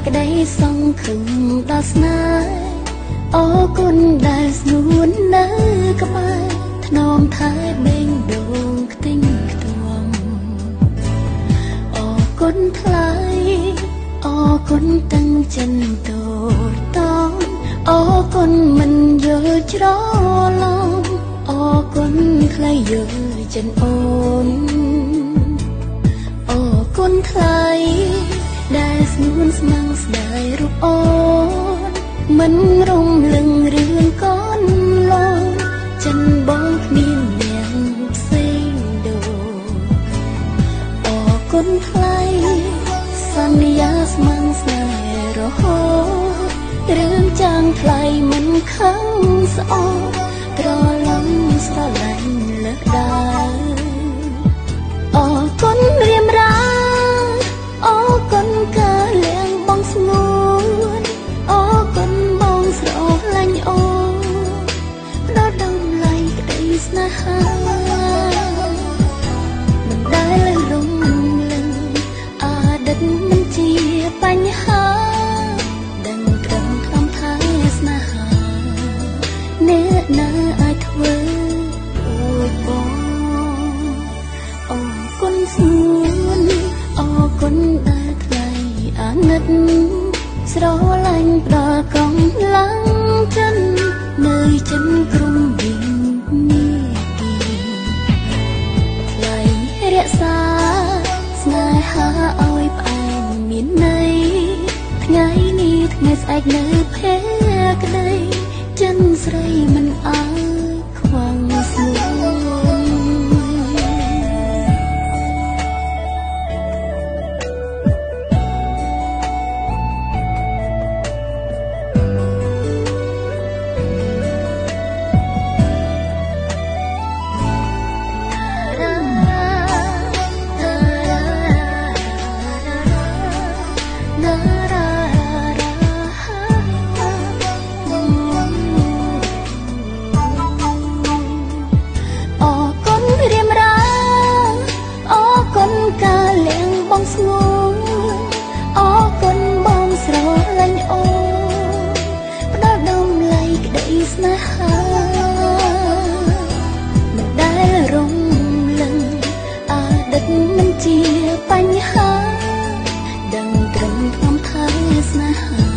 ក្តីសង្ឃឹមដល់ស្នេហ៍អរគុណដែលស្ងួននៅក្បែរថ្នមថែបេងដូងខ្ទិញខ្ទាំអរគុណថ្លៃអរគុណទាំងចិនតូតងអរគុណមិនយល់ច្រឡំអរគុណថ្លៃយល់ចិនអូនអរគុណថ្លៃដែលស្ងួនស្មងស្ដាយរូបអូនមិនរំលឹងរឿងកូនឡងចិនបងគ្មានអ្នកផ្សេងដូរអរគុណថ្លៃសន្យាស្មងស្នេហ៍រហូតរឿងចាងថ្លៃមិនខឹងស្អកត្រឡំស្រឡាញ់លើកដើរអរគុណរៀមរាអរគុណការលៀងបងស្ងួនអរគុណបងស្រឡាញ់អូនផ្ដល់តម្លៃក្តីស្នេហាមិនដែលរំលឹងអតីតមិនជាបញ្ហាដឹងត្រឹមខ្លំថែស្នេហាអ្នកណាអាចធ្វើអួយបងអរគុណស្ងួនអរគុណដែលថ្លៃអាណិតស្រឡាញ់ផ្ដល់កម្លាំងចិននៅចិនក្រុមវិញនេះថ្លៃរក្សាស្នេហាឲ្យផ្អែមមានន័យថ្ងៃនេះថ្ងៃស្អែកនៅភក្តីចិនស្រីមិនអើខ្វងស្ងួនស្ងួនអរគុណបងស្រឡាញ់អូនផ្ដល់តម្លៃក្តីស្នេហាមិនដែលរំលឹងអតីតមិនជាបញ្ហាដឹងត្រឹមថ្នមថែស្នេហា